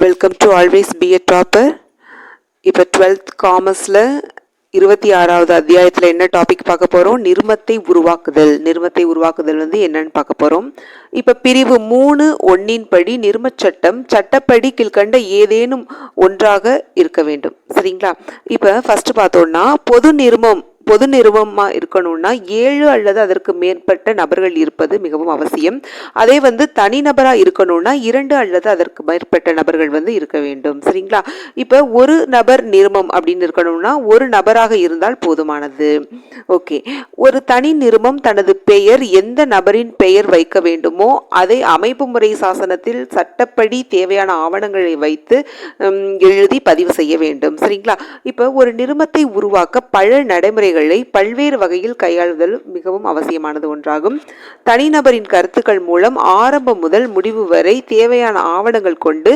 Welcome to always be a topper. இப்போ 12th காமர்ஸில் 26வது அத்தியாயத்தில் என்ன டாபிக் பார்க்க போகிறோம்? நிர்மத்தை உருவாக்குதல். நிர்மத்தை உருவாக்குதல் என்னன்னு பார்க்க போகிறோம். இப்போ பிரிவு 3(1) படி நிர்மச் சட்டம் சட்டப்படி கீழ்கண்ட ஏதேனும் ஒன்றாக இருக்க வேண்டும். சரிங்களா? இப்போ ஃபர்ஸ்ட் பார்த்தோம்னா பொது நிறுவனமா இருக்கணும்னா 7 அல்லது அதற்கு மேற்பட்ட நபர்கள் இருப்பது மிகவும் அவசியம். அதே தனிநபரா இருக்கணும்னா 2 அல்லது அதற்கு மேற்பட்ட நபர்கள் இருக்க வேண்டும். சரிங்களா? இப்ப ஒரு நபர் நிறுவனம் அப்படின்னு இருக்கணும்னா ஒரு நபராக இருந்தால் போதுமானது. ஓகே. ஒரு தனி நிறுவனம் தனது பெயர் எந்த நபரின் பெயர் வைக்க வேண்டுமோ அதை அமைப்பு முறை சாசனத்தில் சட்டப்படி தேவையான ஆவணங்களை வைத்து எழுதி பதிவு செய்ய வேண்டும். சரிங்களா? இப்ப ஒரு நிறுவனத்தை உருவாக்க பல நடைமுறை பல்வேறு வகையில் கையாளுதல் மிகவும் அவசியமானது ஒன்றாகும். தனிநபரின் கருத்துக்கள் மூலம் ஆரம்பம் முதல் முடிவு வரை தேவையான ஆவணங்கள் கொண்டு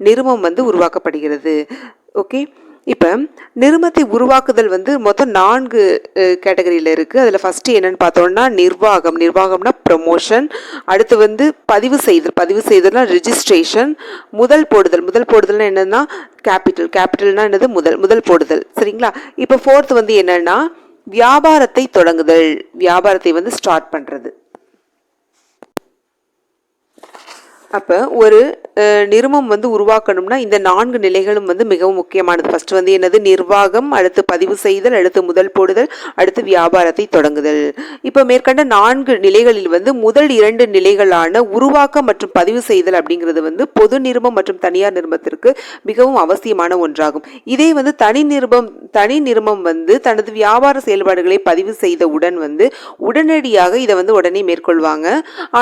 நிறுவனம் உருவாக்கப்படுகிறது. ஓகே. இப்போ நிறுவனத்தை உருவாக்குதல் மொத்தம் 4 கேட்டகரியில் இருக்குது. அதில் ஃபஸ்ட்டு என்னென்னு பார்த்தோம்னா நிர்வாகம்னா ப்ரமோஷன். அடுத்து பதிவு செய்தல்னா ரிஜிஸ்ட்ரேஷன். முதல் போடுதல்னா என்னென்னா கேபிட்டல்னா என்னது முதல் போடுதல். சரிங்களா? இப்போ 4th என்னென்னா வியாபாரத்தை தொடங்குதல். வியாபாரத்தை ஸ்டார்ட் பண்ணுறது. அப்போ ஒரு நிறுவனம் உருவாக்கணும்னா இந்த 4 நிலைகளும் மிகவும் முக்கியமானது. ஃபர்ஸ்ட் என்னது? நிர்வாகம், அடுத்து பதிவு செய்தல், அடுத்து முதல் போடுதல், அடுத்து வியாபாரத்தை தொடங்குதல். இப்போ மேற்கண்ட 4 நிலைகளில் முதல் 2 நிலைகளான உருவாக்கம் மற்றும் பதிவு செய்தல் அப்படிங்கிறது பொது நிறுவனம் மற்றும் தனியார் நிறுவனத்திற்கு மிகவும் அவசியமான ஒன்றாகும். இதே தனி நிறுவனம் தனது வியாபார செயல்பாடுகளை பதிவு செய்தவுடன் உடனடியாக இதை உடனே மேற்கொள்வாங்க.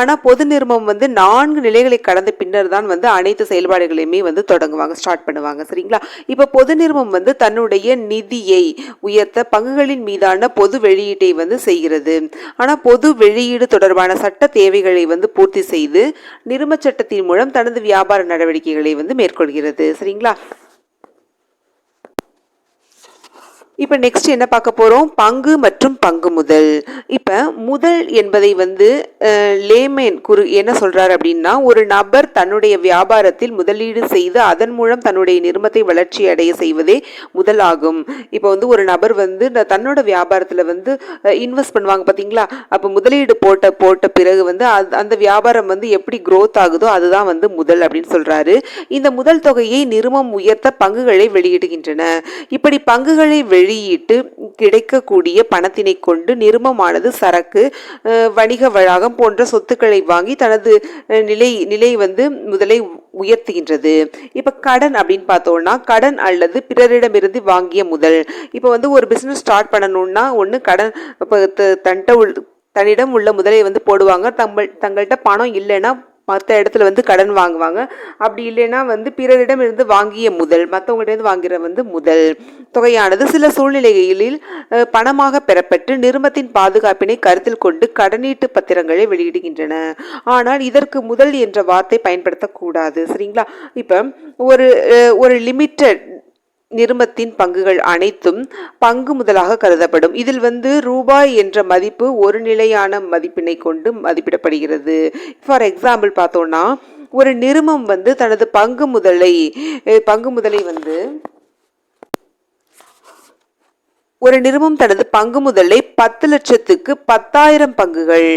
ஆனால் பொது நிறுவனம் 4 நிலைகளை கடந்த பின்னர் தான் அனைத்து செயல்பாடுகளையுமே தொடங்குவாங்க, ஸ்டார்ட் பண்ணுவாங்க. சரிங்களா? இப்ப பொது நிறுவனம் தன்னுடைய நிதியை உயர்த்த பங்குகளின் மீதான பொது வெளியீட்டை செய்கிறது. ஆனா பொது வெளியீடு தொடர்பான சட்ட தேவைகளை பூர்த்தி செய்து நிறுவன சட்டத்தின் மூலம் தனது வியாபார நடவடிக்கைகளை மேற்கொள்கிறது. சரிங்களா? இப்போ நெக்ஸ்ட் என்ன பார்க்க போகிறோம்? பங்கு மற்றும் பங்கு முதல். இப்போ முதல் என்பதை லேமேன் என்ன சொல்கிறார் அப்படின்னா, ஒரு நபர் தன்னுடைய வியாபாரத்தில் முதலீடு செய்து அதன் மூலம் தன்னுடைய நிறுவனத்தை வளர்ச்சி அடைய செய்வதே முதலாகும். இப்போ ஒரு நபர் தன்னோட வியாபாரத்தில் இன்வெஸ்ட் பண்ணுவாங்க பார்த்தீங்களா? அப்போ முதலீடு போட்ட பிறகு அந்த வியாபாரம் எப்படி க்ரோத் ஆகுதோ அதுதான் முதல் அப்படின்னு சொல்கிறாரு. இந்த முதல் தொகையை நிறுவனம் உயர்த்த பங்குகளை வெளியிடுகின்றன. இப்படி பங்குகளை வெளியிட்டு கிடைக்கக்கூடிய பணத்தினை கொண்டு நிறுவனமானது சரக்கு, வணிக வளாகம் போன்ற சொத்துக்களை வாங்கி தனது நிலை முதலை உயர்த்துகின்றது. இப்ப கடன் அப்படின்னு பார்த்தோம்னா கடன் அல்லது பிறரிடமிருந்து வாங்கிய முதல். இப்ப ஒரு பிசினஸ் ஸ்டார்ட் பண்ணணும்னா ஒன்று கடன் தன்னிடம் உள்ள முதலை போடுவாங்க. தங்கள்கிட்ட பணம் இல்லைன்னா மற்ற இடத்துல கடன் வாங்குவாங்க. அப்படி இல்லைன்னா பிறரிடம் இருந்து வாங்கிய முதல், மற்றவங்கள்ட்ட வாங்குற முதல் தொகையானது சில சூழ்நிலைகளில் பணமாக பெறப்பட்டு நிறுவனத்தின் பாதுகாப்பினை கருத்தில் கொண்டு கடனீட்டு பத்திரங்களை வெளியிடுகின்றன. ஆனால் இதற்கு முதல் என்ற வார்த்தை பயன்படுத்தக்கூடாது. சரிங்களா? இப்ப ஒரு லிமிட்டட் நிறுவனத்தின் பங்குகள் அனைத்தும் பங்கு முதலாக கருதப்படும். இதில் ரூபாய் என்ற மதிப்பு ஒரு நிலையான மதிப்பினை கொண்டு மதிப்பிடப்படுகிறது. ஃபார் எக்ஸாம்பிள் பார்த்தோம்னா ஒரு நிறுவனம் தனது பங்கு முதலை ஒரு நிறுவனம் தனது பங்கு முதலை 10 லட்சத்துக்கு 10,000 பங்குகள்,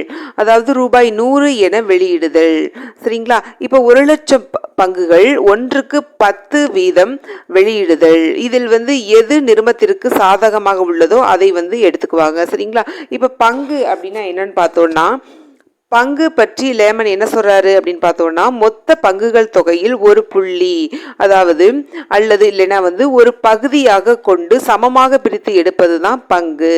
அதாவது ரூபாய் 100 என வெளியிடுதல். சரிங்களா? இப்போ 1 லட்சம் பங்குகள் 1க்கு 10 வீதம் வெளியிடுதல். இதில் எது நிறுவனத்திற்கு சாதகமாக உள்ளதோ அதை எடுத்துக்குவாங்க. சரிங்களா? இப்போ பங்கு அப்படின்னா என்னன்னு பார்த்தோம்னா, பங்கு பற்றி லேமன் என்ன சொல்றாரு அப்படின்னு பார்த்தோம்னா, மொத்த பங்குகள் தொகையில் ஒரு புள்ளி, அதாவது அல்லது இல்லைன்னா ஒரு பகுதியாக கொண்டு சமமாக பிரித்து எடுப்பதுதான் பங்கு.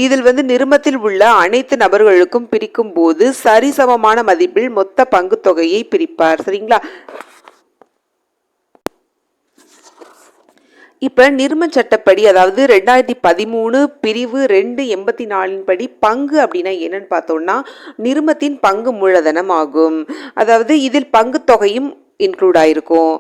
இதில் நிறுவனத்தில் உள்ள அனைத்து நபர்களுக்கும் பிரிக்கும் போது சரிசமமான மதிப்பில் மொத்த பங்கு தொகையை பிரிப்பார். சரிங்களா? இப்ப நிறுவன சட்டப்படி, அதாவது 2013 பிரிவு 284 படி பங்கு அப்படின்னா என்னன்னு பார்த்தோம்னா நிறுவனத்தின் பங்கு மூலதனம் ஆகும். அதாவது இதில் பங்கு தொகையும் இன்க்ளூட் ஆயிருக்கும்.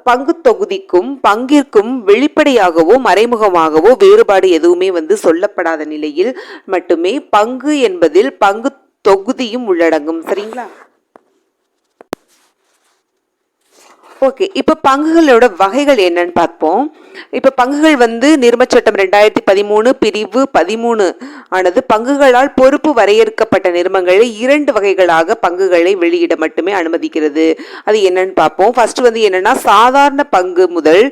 பங்கு தொகுதிக்கும் பங்கிற்கும் வெளிப்படையாகவோ மறைமுகமாகவோ வேறுபாடு எதுவுமே சொல்லப்படாத நிலையில் மட்டுமே பங்கு என்பதில் பங்கு தொகுதியும் உள்ளடங்கும். சரிங்களா? ஓகே, இப்போ பங்குகளோட வகைகள் என்னன்னு பார்ப்போம். இப்போ பங்குகள் வந்து நிறுமச் சட்டம் 2013 பிரிவு 13 ஆனது பங்குகளால் பொறுப்பு வரையறுக்கப்பட்ட நிறுவனங்களை 2 வகைகளாக பங்குகளை வெளியிட மட்டுமே அனுமதிக்கிறது. அது என்னன்னு பார்ப்போம். ஃபர்ஸ்ட் வந்து என்னன்னா சாதாரண பங்கு முதல்.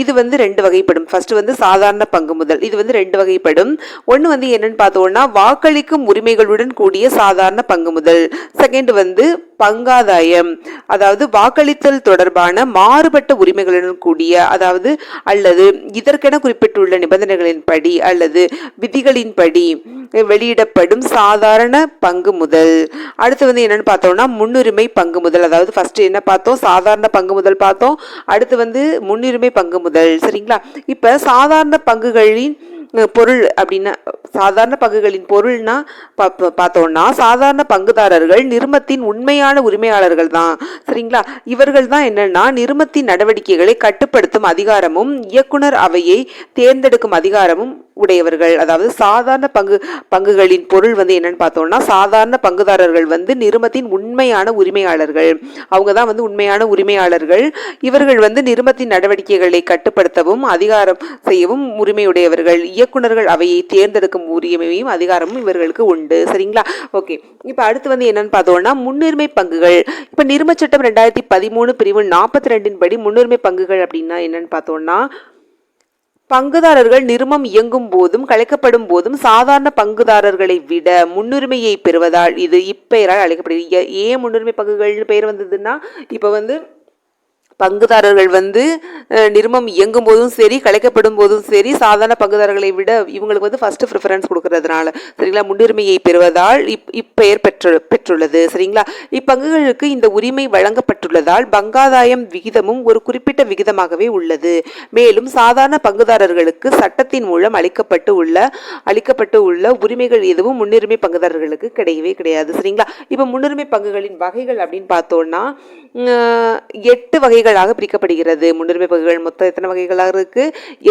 இது வந்து 2 வகைப்படும். ஃபர்ஸ்ட் வந்து சாதாரண பங்கு முதல், இது வந்து 2 வகைப்படும். ஒன்று வந்து என்னன்னு பார்த்தோம்னா வாக்களிக்கும் உரிமைகளுடன் கூடிய சாதாரண பங்கு முதல். செகண்ட் வந்து பங்காதாயம், அதாவது வாக்களித்தல் தொடர்பான மாறுபட்ட உரிமைகளுடன் கூடிய, அதாவது அல்லது இதற்கென குறிப்பிட்டுள்ள நிபந்தனைகளின்படி அல்லது விதிகளின்படி வெளியிடப்படும் சாதாரண பங்கு முதல். அடுத்து வந்து என்னன்னு பார்த்தோம்னா முன்னுரிமை பங்கு முதல். அதாவது ஃபர்ஸ்ட் என்ன பார்த்தோம், சாதாரண பங்கு முதல் பார்த்தோம். அடுத்து வந்து முன்னுரிமை பங்கு முதல். சரிங்களா? இப்ப சாதாரண பங்குகளின் பொருள் அப்படின்னா, சாதாரண பங்குகளின் பொருள்னா பார்த்தோம்னா சாதாரண பங்குதாரர்கள் நிறுவனத்தின் உண்மையான உரிமையாளர்கள் தான். சரிங்களா? இவர்கள் தான் என்னன்னா நிறுவனத்தின் நடவடிக்கைகளை கட்டுப்படுத்தும் அதிகாரமும் இயக்குனர் அவையை தேர்ந்தெடுக்கும் அதிகாரமும் உடையவர்கள். அதாவது சாதாரண பங்குகளின் பொருள் வந்து என்னன்னு பார்த்தோம்னா சாதாரண பங்குதாரர்கள் வந்து நிறுவனத்தின் உண்மையான உரிமையாளர்கள். அவங்க தான் வந்து உண்மையான உரிமையாளர்கள். இவர்கள் வந்து நிறுவனத்தின் நடவடிக்கைகளை கட்டுப்படுத்தவும் அதிகாரம் செய்யவும் உரிமையுடையவர்கள். இயக்குனர்கள் அவையை தேர்ந்தெடுக்கும் உரிமையும் அதிகாரமும் இவர்களுக்கு உண்டு. சரிங்களா? ஓகே, இப்ப அடுத்து வந்து என்னன்னு பார்த்தோம்னா முன்னுரிமை பங்குகள். இப்ப நிறுவனச் சட்டம் 2013 பிரிவு 42 படி முன்னுரிமை பங்குகள் அப்படின்னா என்னன்னு பார்த்தோம்னா பங்குதாரர்கள் நிறுவனம் இயங்கும் போதும் கலைக்கப்படும் போதும் சாதாரண பங்குதாரர்களை விட முன்னுரிமையை பெறுவதால் இது இப்பெயரால் அழைக்கப்படுகிறது. ஏன் முன்னுரிமை பங்குகள்னு பெயர் வந்ததுன்னா, இப்ப வந்து பங்குதாரர்கள் வந்து நிறுவனம் இயங்கும் போதும் சரி கலைக்கப்படும் போதும் சரி சாதாரண பங்குதாரர்களை விட இவங்களுக்கு வந்து ஃபர்ஸ்ட் ப்ரிஃபரன்ஸ் கொடுக்கறதுனால சரிங்களா முன்னுரிமையை பெறுவதால் இப்பெயர் பெற்றுள்ளது. சரிங்களா? இப்பங்குகளுக்கு இந்த உரிமை வழங்கப்பட்டுள்ளதால் பங்காதாயம் விகிதமும் ஒரு குறிப்பிட்ட விகிதமாகவே உள்ளது. மேலும் சாதாரண பங்குதாரர்களுக்கு சட்டத்தின் மூலம் அளிக்கப்பட்டு உள்ள உரிமைகள் எதுவும் முன்னுரிமை பங்குதாரர்களுக்கு கிடையவே கிடையாது. சரிங்களா? இப்ப முன்னுரிமை பங்குகளின் வகைகள் அப்படின்னு பார்த்தோம்னா 8 வகைகளாக பிரிக்கப்படுகிறது. முன்னுரிமை பங்குகள் மொத்தம் எத்தனை வகைகளாக இருக்கு?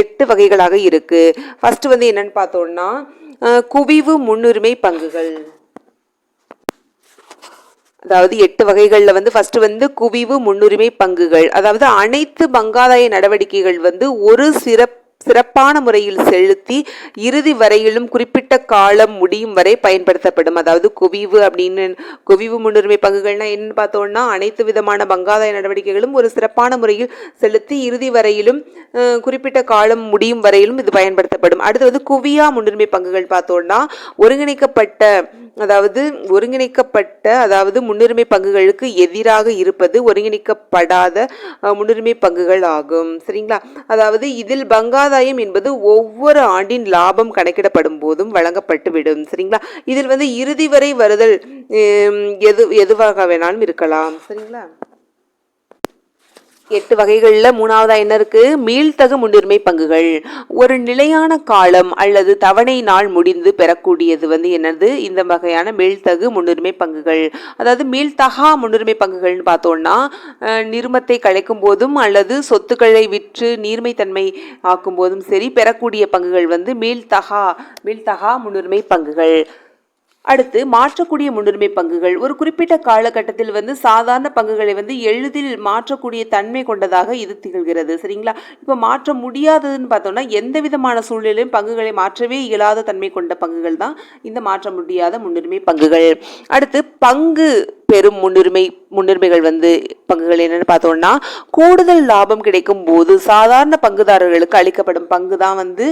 8 வகைகளாக இருக்கு. ஃபர்ஸ்ட் வந்து என்னன்னு பார்த்தோம்னா குவிவு முன்னுரிமை பங்குகள். அதாவது 8 வகைகள்ல வந்து ஃபர்ஸ்ட் வந்து குவிவு முன்னுரிமை பங்குகள். அதாவது அனைத்து பங்காதாய நடவடிக்கைகள் வந்து ஒரு சிறப்பான முறையில் செலுத்தி இறுதி வரையிலும் குறிப்பிட்ட காலம் முடியும் வரை பயன்படுத்தப்படும். அதாவது குவிவு முன்னுரிமை பங்குகள்னா என்னன்னு பார்த்தோம்னா அனைத்து விதமான பங்காதாய நடவடிக்கைகளும் ஒரு சிறப்பான முறையில் செலுத்தி இறுதி வரையிலும் குறிப்பிட்ட காலம் முடியும் வரையிலும் இது பயன்படுத்தப்படும். அடுத்து வந்து குவியா முன்னுரிமை பங்குகள் பார்த்தோம்னா ஒருங்கிணைக்கப்பட்ட முன்னுரிமை பங்குகளுக்கு எதிராக இருப்பது ஒருங்கிணைக்கப்படாத முன்னுரிமை பங்குகள் ஆகும். சரிங்களா? அதாவது இதில் பங்காதாயம் என்பது ஒவ்வொரு ஆண்டின் லாபம் கணக்கிடப்படும் போதும் வழங்கப்பட்டுவிடும். சரிங்களா? இதில் வந்து இறுதி வரை வருதல் எதுவாக வேணாலும் இருக்கலாம். சரிங்களா? 8 வகைகள்ல மூணாவதா என்ன இருக்கு? மீள்தகு முன்னுரிமை பங்குகள். ஒரு நிலையான காலம் அல்லது தவணை நாள் முடிந்து பெறக்கூடியது வந்து என்னது? இந்த வகையான மீள்தகு முன்னுரிமை பங்குகள். அதாவது மீள்தகா முன்னுரிமை பங்குகள்னு பார்த்தோம்னா நிறுமத்தை கலைக்கும் போதும் அல்லது சொத்துக்களை விற்று நீர்மைத்தன்மை ஆக்கும் போதும் சரி பெறக்கூடிய பங்குகள் வந்து மீள்தகா முன்னுரிமை பங்குகள். அடுத்து மாற்றக்கூடிய முன்னுரிமை பங்குகள். ஒரு குறிப்பிட்ட காலகட்டத்தில் வந்து சாதாரண பங்குகளை வந்து எளிதில் மாற்றக்கூடிய தன்மை கொண்டதாக இது திகழ்கிறது. சரிங்களா? இப்போ மாற்ற முடியாததுன்னு பார்த்தோம்னா எந்த விதமான சூழ்நிலையும் பங்குகளை மாற்றவே இயலாத தன்மை கொண்ட பங்குகள் தான் இந்த மாற்ற முடியாத முன்னுரிமை பங்குகள். அடுத்து பங்கு பெரும் முன்னுரிமைகள் வந்து பங்குகள் என்னன்னு பார்த்தோம்னா கூடுதல் லாபம் கிடைக்கும் போது சாதாரண பங்குதாரர்களுக்கு அளிக்கப்படும் பங்கு தான் வந்து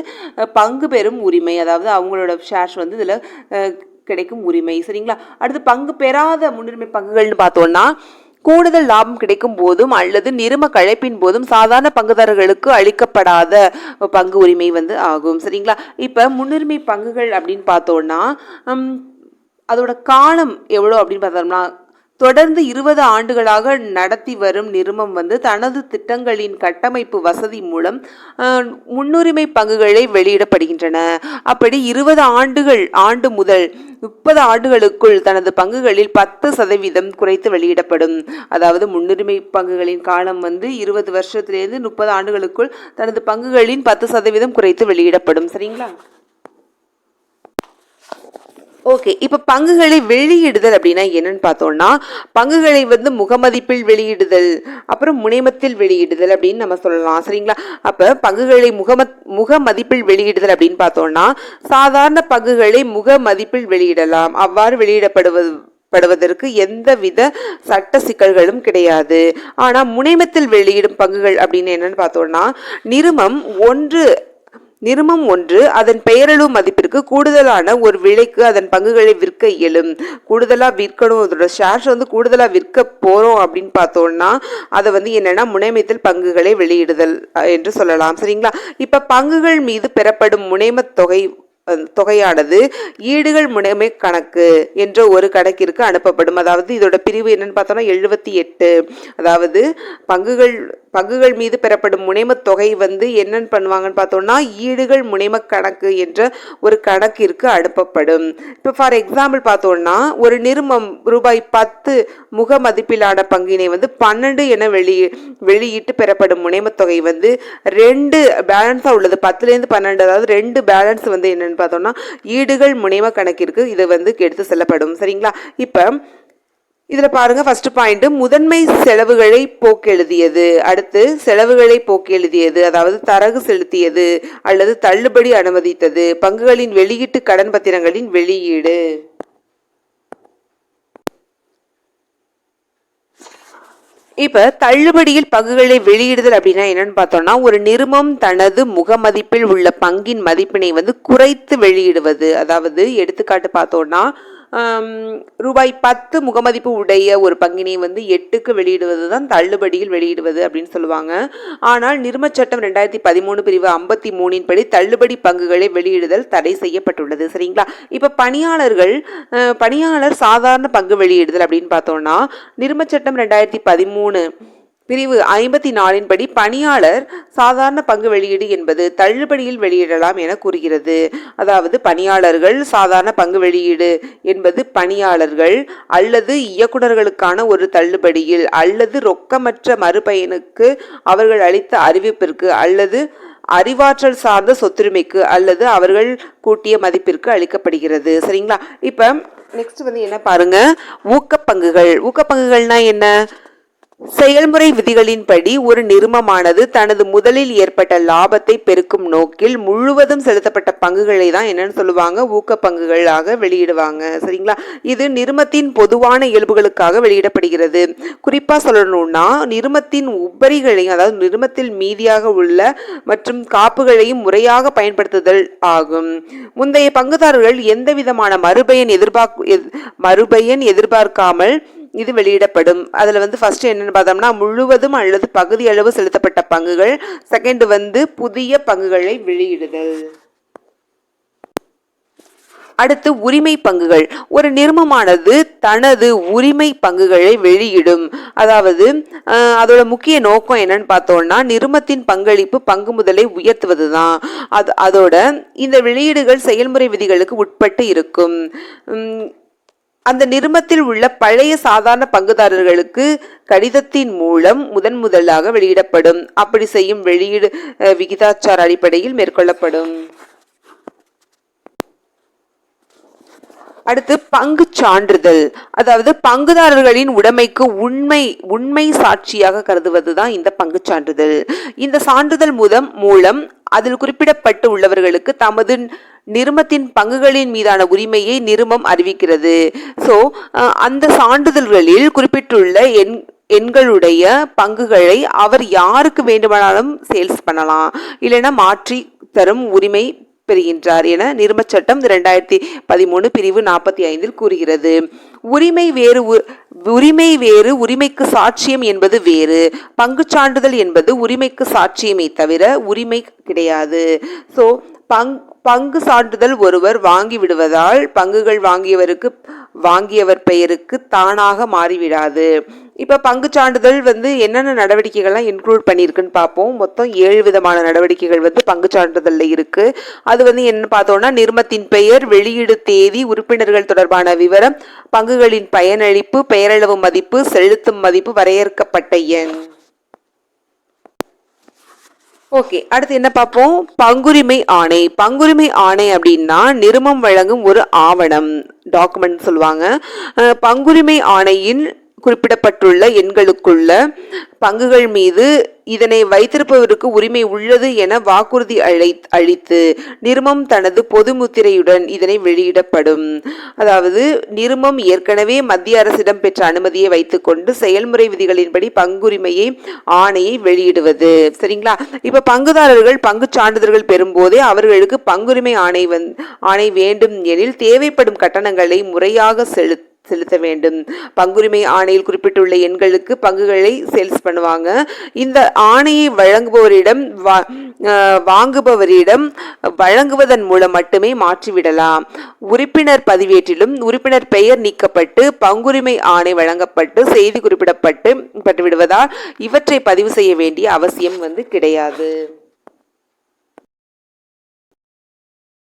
பங்கு பெறும் உரிமை. அதாவது அவங்களோட ஷேர்ஸ் வந்து இதுல கிடைக்கும் உரிமை. சரிங்களா? அடுத்து பங்கு பெறாத முன்னுரிமை பங்குகள்னு பார்த்தோம்னா கூடுதல் லாபம் கிடைக்கும் போதும் அல்லது நிறும கழைப்பின் போதும் சாதாரண பங்குதாரர்களுக்கு அளிக்கப்படாத பங்கு உரிமை வந்து ஆகும். சரிங்களா? இப்ப முன்னுரிமை பங்குகள் அப்படின்னு பார்த்தோம்னா அதோட காலம் எவ்வளோ அப்படின்னு பார்த்தோம்னா தொடர்ந்து 20 ஆண்டுகளாக நடத்தி வரும் நிறுவனம் வந்து தனது திட்டங்களின் கட்டமைப்பு வசதி மூலம் முன்னுரிமை பங்குகளை வெளியிடப்படுகின்றன. அப்படி 20 ஆண்டு முதல் 30 ஆண்டுகளுக்குள் தனது பங்குகளில் 10% குறைத்து வெளியிடப்படும். அதாவது முன்னுரிமை பங்குகளின் காலம் வந்து 20 வருஷத்திலிருந்து 30 ஆண்டுகளுக்குள் தனது பங்குகளின் 10% குறைத்து வெளியிடப்படும். சரிங்களா? ஓகே, இப்போ பங்குகளை வெளியிடுதல் அப்படின்னா என்னன்னு பார்த்தோம்னா, பங்குகளை வந்து முகமதிப்பில் வெளியிடுதல், அப்புறம் முனைமத்தில் வெளியிடுதல் அப்படின்னு நம்ம சொல்லலாம். சரிங்களா? அப்போ பங்குகளை முகமதிப்பில் வெளியிடுதல் அப்படின்னு பார்த்தோம்னா, சாதாரண பங்குகளை முகமதிப்பில் வெளியிடலாம். அவ்வாறு வெளியிடப்படுவதற்கு எந்தவித சட்ட சிக்கல்களும் கிடையாது. ஆனா முனைமத்தில் வெளியிடும் பங்குகள் அப்படின்னு என்னன்னு பார்த்தோம்னா, நிறுமம் ஒன்று அதன் பெயரளவு மதிப்பிற்கு கூடுதலான ஒரு விலைக்கு அதன் பங்குகளை விற்க இயலும். கூடுதலா விற்கணும், அதோட ஷேர்ஸ் வந்து கூடுதலா விற்க போறோம் அப்படின்னு பார்த்தோம்னா அதை வந்து என்னன்னா முனைமத்தில் பங்குகளை வெளியிடுதல் என்று சொல்லலாம். சரிங்களா? இப்ப பங்குகள் மீது பெறப்படும் முனைம தொகையானது ஈடுகள் முனைமை கணக்கு என்ற ஒரு கணக்கிற்கு அனுப்பப்படும். அதாவது இதோட பிரிவு என்னன்னு பார்த்தோம்னா 78. அதாவது பங்குகள் மீது பெறப்படும் முனைம தொகை வந்து என்னன்னு பண்ணுவாங்கன்னு பார்த்தோம்னா ஈடுகள் முனைம கணக்கு என்ற ஒரு கணக்கிற்கு அனுப்பப்படும். இப்போ ஃபார் எக்ஸாம்பிள் பார்த்தோம்னா ஒரு நிறுமம் ரூபாய் 10 முக மதிப்பிலான பங்கினை வந்து 12 என வெளியிட்டு பெறப்படும் முனைம தொகை வந்து 2 பேலன்ஸா உள்ளது. 10லேருந்து 12, அதாவது 2 பேலன்ஸ் வந்து என்னன்னு பார்த்தோம்னா ஈடுகள் முனைம கணக்கிற்கு இது வந்து எடுத்து செல்லப்படும். சரிங்களா? இப்ப இதுல பாருங்க, ஃபர்ஸ்ட் பாயிண்ட் முதன்மை செலவுகளை போக்கெழுதியது, அடுத்து செலவுகளை போக்கெழுதியது, அதாவது தரகு செலுத்தியது அல்லது தள்ளுபடி அனுமதித்தது, பங்குகளின் வெளியீட்டு கடன் பத்திரங்களின் வெளியீடு. இப்ப தள்ளுபடியில் பங்குகளை வெளியிடுதல் அப்படின்னா என்னன்னு பார்த்தோம்னா, ஒரு நிறுவனம் தனது முகமதிப்பில் உள்ள பங்கின் மதிப்பினை வந்து குறைத்து வெளியிடுவது. அதாவது எடுத்துக்காட்டு பார்த்தோம்னா ரூபாய் 10 முகமதிப்பு உடைய ஒரு பங்கினை வந்து 8க்கு வெளியிடுவது தான் தள்ளுபடியில் வெளியிடுவது அப்படின்னு சொல்லுவாங்க. ஆனால் நிறுமச் சட்டம் 2013 பிரிவு 53 படி தள்ளுபடி பங்குகளை வெளியிடுதல் தடை செய்யப்பட்டுள்ளது. சரிங்களா? இப்ப பணியாளர் சாதாரண பங்கு வெளியிடுதல் அப்படின்னு பார்த்தோம்னா நிறுமச் சட்டம் 2013 பிரிவு 54 படி பணியாளர் சாதாரண பங்கு வெளியீடு என்பது தள்ளுபடியில் வெளியிடலாம் என கூறுகிறது. அதாவது பணியாளர்கள் சாதாரண பங்கு வெளியீடு என்பது பணியாளர்கள் அல்லது இயக்குநர்களுக்கான ஒரு தள்ளுபடியில் அல்லது ரொக்கமற்ற மறுபயனுக்கு அவர்கள் அளித்த அறிவிப்பிற்கு அல்லது அறிவாற்றல் சார்ந்த சொத்துரிமைக்கு அல்லது அவர்கள் கூட்டிய மதிப்பிற்கு அளிக்கப்படுகிறது. சரிங்களா? இப்ப நெக்ஸ்ட் வந்து என்ன பாருங்க, ஊக்கப்பங்குகள்னா என்ன? செயல்முறை விதிகளின்படி ஒரு நிறுவனமானது தனது முதலில் ஏற்பட்ட லாபத்தை பெருக்கும் நோக்கில் முழுவதும் செலுத்தப்பட்ட பங்குகளை தான் என்னன்னு சொல்லுவாங்க, ஊக்க பங்குகளாக வெளியிடுவாங்க. சரிங்களா? இது நிறுவனத்தின் பொதுவான இயல்புகளுக்காக வெளியிடப்படுகிறது. குறிப்பா சொல்லணும்னா நிறுவனத்தின் உபரிகளையும், அதாவது நிறுவனத்தில் மீதியாக உள்ள மற்றும் காப்புகளையும் முறையாக பயன்படுத்துதல் ஆகும். முந்தைய பங்குதாரர்கள் எந்த விதமான மறுபயன் எதிர்பார்க்காமல் இது வெளியிடப்படும். அதுல வந்து ஃபர்ஸ்ட் என்னன்னு பார்த்தோம்னா முழுவதும் அல்லது பகுதி அளவு செலுத்தப்பட்ட பங்குகள், செகண்ட் வந்து புதிய பங்குகளை வெளியிடுதல். அடுத்து உரிமை பங்குகள். ஒரு நிறுவனமானது தனது உரிமை பங்குகளை வெளியிடும். அதாவது அதோட முக்கிய நோக்கம் என்னன்னு பார்த்தோம்னா நிறுவனத்தின் பங்களிப்பு பங்கு முதலை உயர்த்துவதுதான். அதோட இந்த வெளியீடுகள் செயல்முறை விதிகளுக்கு உட்பட்டு இருக்கும். அந்த நிறுவனத்தில் உள்ள பழைய சாதாரண பங்குதாரர்களுக்கு கடிதத்தின் மூலம் முதலாக வெளியிடப்படும். அப்படி செய்யும் வெளியீடு விகிதாச்சார அடிப்படையில் மேற்கொள்ளப்படும். அடுத்து பங்கு சான்றிதழ். அதாவது பங்குதாரர்களின் உடைமைக்கு உண்மை சாட்சியாக கருதுவதுதான் இந்த பங்கு சான்றிதழ். இந்த சான்றிதழ் மூலம் அதில் குறிப்பிடப்பட்டு உள்ளவர்களுக்கு தமது நிறுவனத்தின் பங்குகளின் மீதான உரிமையை நிறுவனம் அறிவிக்கிறது. ஸோ அந்த சான்றிதழ்களில் குறிப்பிட்டுள்ள எண்களுடைய பங்குகளை அவர் யாருக்கு வேண்டுமானாலும் சேல்ஸ் பண்ணலாம், இல்லைன்னா மாற்றி தரும் உரிமை பெறுகின்றார் என நிறுவனச் சட்டம் 2013 பிரிவு 45 கூறுகிறது. உரிமை வேறு உரிமைக்கு சாட்சியம் என்பது வேறு. பங்கு சான்றிதழ் என்பது உரிமைக்கு சாட்சியமே தவிர உரிமை கிடையாது. ஸோ பங்கு சான்றிதழ் ஒருவர் வாங்கி விடுவதால் பங்குகள் வாங்கியவர் பெயருக்கு தானாக மாறிவிடாது. இப்ப பங்கு சான்றிதழ் வந்து என்னென்ன நடவடிக்கைகள்லாம் இன்க்ளூட் பண்ணியிருக்குன்னு பார்ப்போம். மொத்தம் 7 விதமான நடவடிக்கைகள் வந்து பங்கு சான்றிதழ்ல இருக்கு. அது வந்து என்ன பார்த்தோம்னா நிறுவனத்தின் பெயர், வெளியீடு தேதி, உறுப்பினர்கள் தொடர்பான விவரம், பங்குகளின் பயனளிப்பு, பெயரளவு மதிப்பு, செலுத்தும் மதிப்பு, வரையறுக்கப்பட்ட எண். ஓகே, அடுத்து என்ன பார்ப்போம்? பங்குரிமை ஆணை. பங்குரிமை ஆணை அப்படின்னா நிறுமம் வழங்கும் ஒரு ஆவணம், டாக்குமெண்ட் சொல்லுவாங்க. பங்குரிமை ஆணையின் குறிப்பிடப்பட்டுள்ள எண்களுக்குள்ள பங்குகள் மீது இதனை வைத்திருப்பவருக்கு உரிமை உள்ளது என வாக்குறுதி அளித்து நிறுமம் தனது பொது முத்திரையுடன் இதனை வெளியிடப்படும். அதாவது நிறுமம் ஏற்கனவே மத்திய அரசிடம் பெற்ற அனுமதியை வைத்துக்கொண்டு செயல்முறை விதிகளின்படி பங்குரிமையை ஆணையை வெளியிடுவது. சரிங்களா? இப்ப பங்குதாரர்கள் பங்கு சான்றிதழ்கள் பெறும்போதே அவர்களுக்கு பங்குரிமை ஆணை வேண்டும் எனில் தேவைப்படும் கட்டணங்களை முறையாக செலுத்த வேண்டும். பங்குரிமை ஆணையில் குறிப்பிட்டுள்ள எண்களுக்கு பங்குகளை சேல்ஸ் பண்ணுவாங்க. இந்த ஆணையை வழங்குபவரிடம் வாங்குபவரிடம் வழங்குவதன் மூலம் மட்டுமே மாற்றிவிடலாம். உறுப்பினர் பதிவேட்டிலும் உறுப்பினர் பெயர் நீக்கப்பட்டு பங்குரிமை ஆணை வழங்கப்பட்டு செய்தி குறிப்பிடப்பட்டு விடுவதால் இவற்றை பதிவு செய்ய வேண்டிய அவசியம் கிடையாது.